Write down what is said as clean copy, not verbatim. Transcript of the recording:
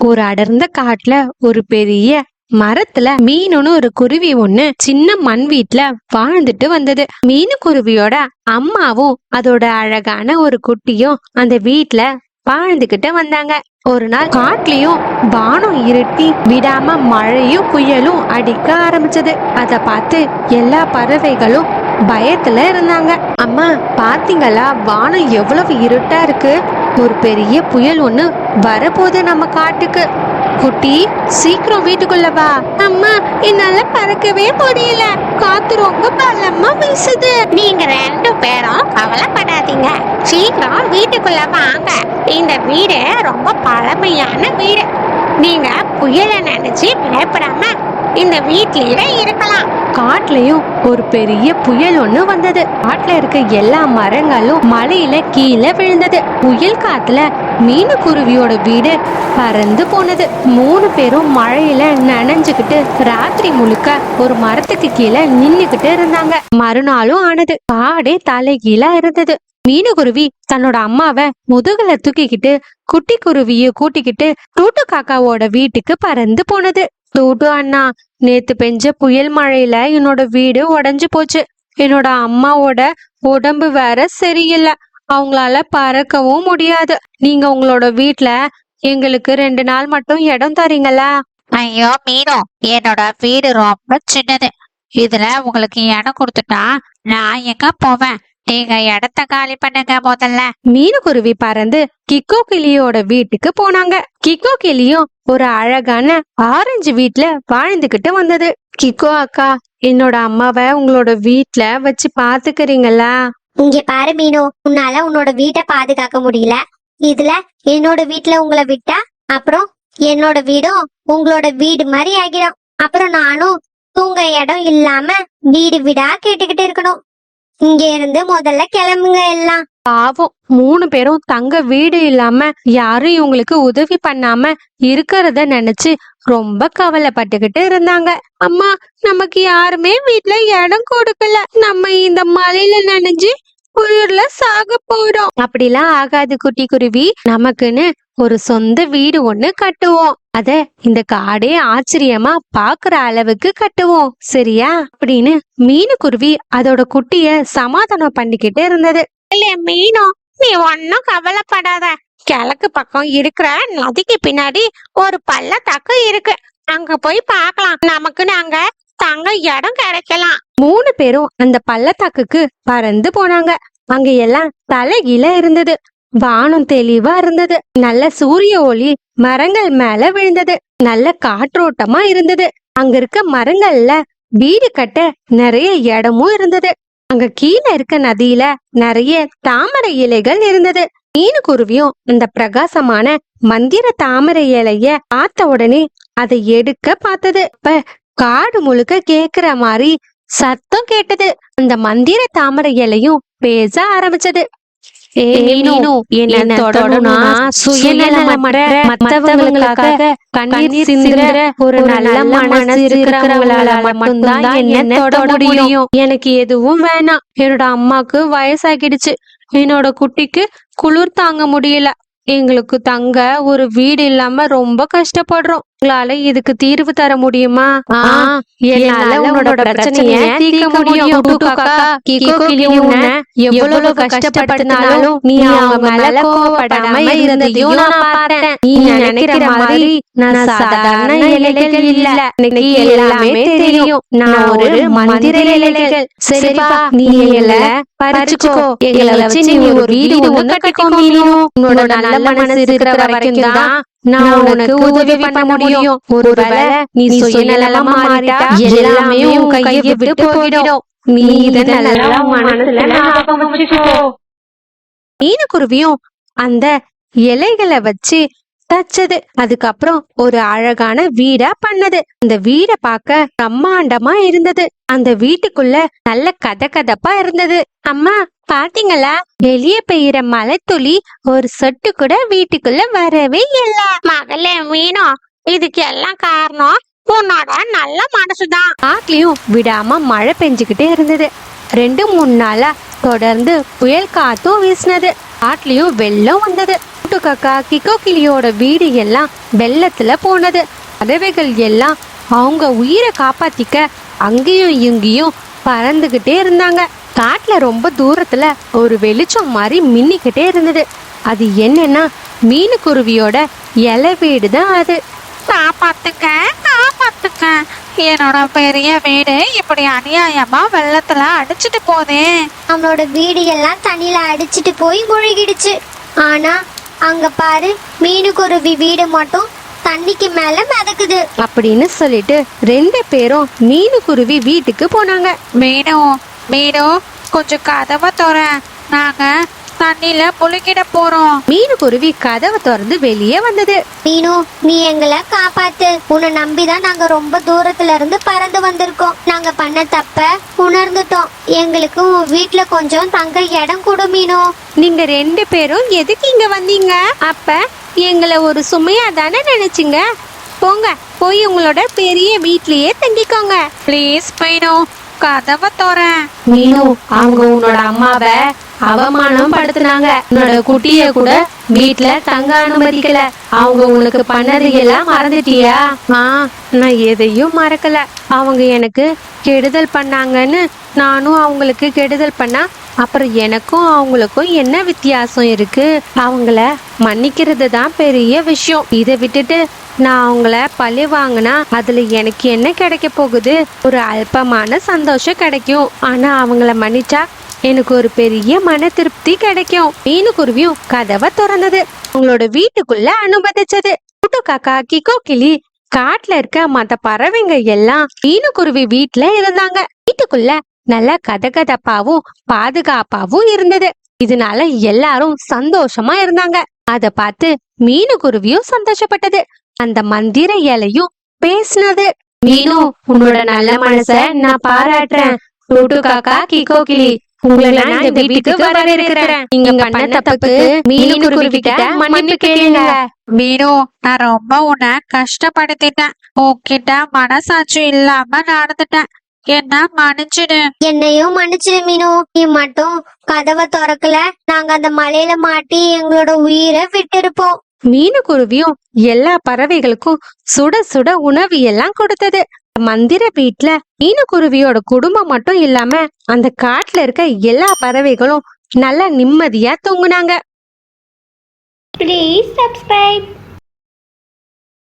ஒரு அடர்ந்த காட்டுல ஒரு பெரிய மரத்துல மீனுன்னு ஒரு குருவி ஒண்ணு சின்ன மண் வீட்டுல வாழ்ந்துட்டு வந்தது. மீனு குருவியோட அம்மாவும் அதோட அழகான ஒரு குட்டியும் அந்த வீட்டுல வாழ்ந்துகிட்டு வந்தாங்க. ஒரு நாள் காட்டுலயும் வானம் இருட்டி விடாம மழையும் புயலும் அடிக்க ஆரம்பிச்சது. அத பார்த்து எல்லா பறவைகளும் பயத்துல இருந்தாங்க. அம்மா, பாத்தீங்களா, வானம் எவ்வளவு இருட்டா இருக்கு. ஒரு பெரிய புயல் ஒண்ணு வரப்போகுது நம்ம காட்டுக்கு. குட்டி, சீக்கிரம் வீட்டுக்குள்ள வா. அம்மா, என்னால பறக்கவே முடியல. காத்து ரொம்ப பலமா வீசுது. நீங்க 2 பேரும் கவலைப்படாதீங்க, சீக்கிரம் வீட்டுக்குள்ள வாங்க. இந்த வீடு ரொம்ப பழமையான வீடு. நீங்க புயலை நினைச்சு பயப்படாம இந்த வீட்லயே இருக்கலாம். காட்டுலயும் ஒரு பெரிய புயல் ஒண்ணு வந்தது. காட்டுல இருக்க எல்லா மரங்களும் மலையில கீழே விழுந்தது. புயல் காத்துல மீனு குருவியோட வீடு பறந்து போனது. 3 பேரும் மழையில நனைஞ்சுக்கிட்டு ராத்திரி முழுக்க ஒரு மரத்துக்கு கீழே நின்னுகிட்டு இருந்தாங்க. மறுநாளும் ஆனது. காடே தலைகீழா இருந்தது. மீனு குருவி தன்னோட அம்மாவை முதுகுல தூக்கிக்கிட்டு குட்டி குருவிய கூட்டிக்கிட்டு டூட்டு காக்காவோட வீட்டுக்கு பறந்து போனது. டூட்டு அண்ணா, நேத்து பெஞ்ச புயல் மழையில என்னோட வீடு உடைஞ்சு போச்சு. என்னோட அம்மாவோட உடம்பு வேற சரியில்லை. அவங்களால பறக்கவும் முடியாது. நீங்க உங்களோட வீட்டுல எங்களுக்கு 2 நாள் மட்டும் இடம் தரீங்களா? ஐயோ மீனு, என்னோட வீடு ரொம்ப சின்னது. இதுல உங்களுக்கு இடம் கொடுத்துட்டா நான் எங்க போவேன்? நீங்க இடத்த காலி பண்ணுங்க முதல்ல. மீனு குருவி பறந்து கிக்கோ கிளியோட வீட்டுக்கு போனாங்க. கிக்கோ கிளியும் ஒரு அழகான ஆரஞ்சு வீட்டுல வாழ்ந்துகிட்டு வந்தது. கிக்கோ அக்கா, என்னோட அம்மாவை உங்களோட வீட்டுல வச்சு பாத்துக்கிறீங்களா? இங்க பாரு மீனு, உன்னால உன்னோட வீட்டை பாதுகாக்க முடியல. இதுல என்னோட வீட்டுல உங்களை விட்டா அப்புறம் என்னோட வீடும் உங்களோட வீடு மாதிரி ஆகிடும். அப்புறம் நானும் தூங்க இடம் இல்லாம வீடு வீடா கேட்டுக்கிட்டு இருக்கணும். இங்க இருந்து முதல்ல கிளம்புங்க எல்லாம். பாவம், 3 பேரும் தங்க வீடு இல்லாம யாரும் இவங்களுக்கு உதவி பண்ணாம இருக்கிறத நினைச்சு ரொம்ப கவலைப்பட்டுக்கிட்டு இருந்தாங்க. அம்மா, நமக்கு யாருமே வீட்டுல இடம் கொடுக்கல. நம்ம இந்த மலையில நனைஞ்சு குளிர்ல சாக போறோம். அப்படிலாம் ஆகாது குட்டி குருவி. நமக்குன்னு ஒரு சொந்த வீடு ஒண்ணு கட்டுவோம். அத இந்த காடே ஆச்சரியமா பாக்குற அளவுக்கு கட்டுவோம், சரியா? அப்படின்னு மீனு குருவி அதோட குட்டிய சமாதானம் பண்ணிக்கிட்டு இருந்தது. இல்ல மீனு, நீ ஒன்னும் கவலைப்படாத. கிழக்கு பக்கம் இருக்கிற நதிக்கு பின்னாடி ஒரு பள்ளத்தாக்கு இருக்கு. அங்க போய் பார்க்கலாம். நமக்குன்னு அங்க தங்க இடம் கிடைக்கலாம். 3 பேரும் அந்த பள்ளத்தாக்குக்கு பறந்து போனாங்க. அங்க எல்லாம் தலைகீழ இருந்தது. வானம் தெளிவா இருந்தது. நல்ல சூரிய ஒளி மரங்கள் மேல விழுந்தது. நல்ல காற்றோட்டமா இருந்தது. அங்க இருக்க மரங்கள்ல வீடு கட்ட நிறைய இடமும் இருந்தது. அங்க கீழே இருக்க நதியில நிறைய தாமரை இலைகள் இருந்தது. மீனு குருவியும் அந்த பிரகாசமான மந்திர தாமரை இலைய பார்த்த உடனே அதை எடுக்க பார்த்தது. இப்ப காடு முழுக்க கேக்குற மாதிரி சத்தம் கேட்டது. அந்த மந்திர தாமரை இலையும் பேச ஆரம்பிச்சது. என்ன தொடணும்னா சுயநலமற்ற மத்தவங்களுக்காக கண்ணீர் சிந்துற ஒரு நல்ல மனசு இருக்கிறவங்களால மட்டும்தான் என்ன தொட முடியும். எனக்கு எதுவும் வேணாம். என்னோட அம்மாக்கு வயசாகிடுச்சு. என்னோட குட்டிக்கு குளிர் தாங்க முடியல. எங்களுக்கு தங்க ஒரு வீடு இல்லாம ரொம்ப கஷ்டப்படுறோம். உங்களால இதுக்கு தீர்வு தர முடியுமா? என்னால உன்னோட பிரச்சனைய தீர்க்க முடியும். எவ்வளவு கஷ்டப்படுத்தினாலும் நீ அவங்க மேல கோவப்படாம இருந்ததையும் நான் பார்த்தேன். நீ நினைக்கிற மாதிரி நான் சாதாரண இலைகள் இல்ல. எனக்கு எல்லாமே தெரியும். நான் ஒரு மந்திர இலைகள். சரிப்பா, நீ எங்களை பறிச்சுக்கோ. எங்களை வச்சு நீ ஒரு வீடு ஒண்ணு கட்டிக்கோ. உன்னோட நல்ல மனசு இருக்கிற வரைக்கும் தான் நான் உனக்கு உதவி பண்ண முடியும். ஒருவேளை நீ சுயநலமா மாறிட்டா எல்லாமே உன் கையை விட்டு போயிடும். நீ இத நல்லா மனசுல ஞாபகம் வச்சுக்கோ. மீனு குருவியும் அந்த இலைகளை வச்சு தச்சது. அதுக்கப்புறம் ஒரு அழகான வீடா பண்ணது. அந்த வீட பார்க்க பிரம்மாண்டமா இருந்தது. அந்த வீட்டுக்குள்ள நல்ல கதகதப்பா இருந்தது. அம்மா, பாத்தீங்களா, வெளியே பெய்யுற மழை துளி ஒரு சொட்டு கூட வீட்டுக்குள்ள வரவே இல்ல. மகளே மீனு, இதுக்கு எல்லாம் காரணம் உன்னோட நல்ல மனசுதான். காட்டுலயும் விடாம மழை பெஞ்சுக்கிட்டே இருந்தது. 2-3 நாளா தொடர்ந்து புயல் காத்தும் வீசினது. காட்டுலயும் வெள்ளம் வந்தது. குட்டு காக்கா கிக்கோ கிளியோட வீடு எல்லாம் வெள்ளத்துல போனது. பறவைகள் எல்லாம் அவங்க உயிரை காப்பாத்திக்க அங்கேயும் இங்கேயும் பறந்துகிட்டே இருந்தாங்க. காட்டுல ரொம்ப தூரத்துல ஒரு வெளிச்சம் மாதிரி மின்னிக்கிட்டே இருந்தது. அது என்னன்னா மீனுக்குருவியோட இலை வீடு தான் அது. காப்பாத்துங்க, காப்பாத்துங்க, என்னோட பெரிய வீடு இப்படி அநியாயமா வெள்ளத்துல அடிச்சிட்டு போதே. அவனோட வீடு எல்லாம் தண்ணியில அடிச்சிட்டு போய் முழுகிடுச்சு. ஆனா அங்க பாரு, மீனுக்குருவி வீடு மட்டும் தண்ணிக்கு மேல மிதக்குது. அப்படின்னு சொல்லிட்டு 2 பேரும் மீனுக்குருவி வீட்டுக்கு போனாங்க. மீனு, மீனு, கொஞ்சம் கதவை தோற, நாங்க தண்ணியில புழுகிட போறோம். மீனுக்குருவி கதவை திறந்து வெளியே வந்தது. மீனு, நீ எங்களை காப்பாத்து. உன்னை நம்பிதான் நாங்க ரொம்ப தூரத்துல இருந்து பறந்து வந்திருக்கோம். நாங்க பண்ண தப்ப உணர்ந்துட்டோம். எங்களுக்கு உன் வீட்டுல கொஞ்சம் தங்க இடம் கொடு மீனு. நீங்க 2 பேரும் எதுக்கு இங்க வந்தீங்க? அப்ப எங்களை ஒரு சுமையா தானே நினைச்சீங்க? போங்க, போய் உங்களோட பெரிய வீட்லயே தங்கிக்கோங்க. ப்ளீஸ் மீனு, கதவை தோற. மீனு, அவங்க உன்னோட அம்மாவை அவமானம் படுத்துனாங்க. உன்னோட குட்டிய கூட வீட்ல தங்க அனுமதிக்கல. அவங்க உனக்கு பண்ணது எல்லாம் மறந்துட்டியா? நான் எதையும் மறக்கல. அவங்க எனக்கு கெடுதல் பண்ணாங்கன்னு நானும் அவங்களுக்கு கெடுதல் பண்ணா அப்புறம் எனக்கும் அவங்களுக்கும் என்ன வித்தியாசம் இருக்கு? அவங்கள மன்னிக்கிறது தான் பெரிய விஷயம். இதை விட்டுட்டு நான் அவங்கள பழி வாங்கினா அதுல எனக்கு என்ன கிடைக்க போகுது? ஒரு அல்பமான சந்தோஷம் கிடைக்கும். ஆனா அவங்கள மன்னிச்சா எனக்கு ஒரு பெரிய மன திருப்தி கிடைக்கும். மீனுக்குருவியும் கதவை திறந்தது. அவங்களோட வீட்டுக்குள்ள அனுமதிச்சது. குட்டு காக்கா கிக்கோ கிளி காட்டுல இருக்க மத்த பறவைங்க எல்லாம் மீனுக்குருவி வீட்டுல இருந்தாங்க. வீட்டுக்குள்ள நல்ல கதகதப்பாவும் பாதுகாப்பாவும் இருந்தது. இதனால எல்லாரும் சந்தோஷமா இருந்தாங்க. அத பார்த்து மீனுக்குருவியும் சந்தோஷப்பட்டது. அந்த மந்திர இலையும் பேசினது. மீனு, உன்னோட நல்ல மனச நான் பாராட்டுறேன். குட்டு காக்கா கிக்கோ கிளி, உங்களை நான் இந்த வீட்டுக்கு வரவேற்கிறேன். நீங்க பண்ண தப்புக்கு மீனுக்குருவி கிட்ட மன்னிப்பு கேளுங்க. மீனு, நான் ரொம்ப உன்னை கஷ்டப்படுத்திட்டேன். உன்கிட்ட மனசாட்சி இல்லாம நடந்துட்டேன். என்ன மன்னிச்சிடு. என்னையும் மன்னிச்சிடு மீனு. நீ மட்டும் கதவை திறக்கல, நாங்க அந்த மலையில மாட்டி எங்களோட உயிரை விட்டிருப்போம். மீனுக்குருவியும் எல்லா பறவைகளுக்கும் சுட சுட உணவு எல்லாம் கொடுத்தது. மந்திர வீட்ல மீனுக்குருவியோட குடும்பம் மட்டும் இல்லாம அந்த காட்டுல இருக்க எல்லா பறவைகளும் நல்லா நிம்மதியா தூங்குனாங்க. Please subscribe.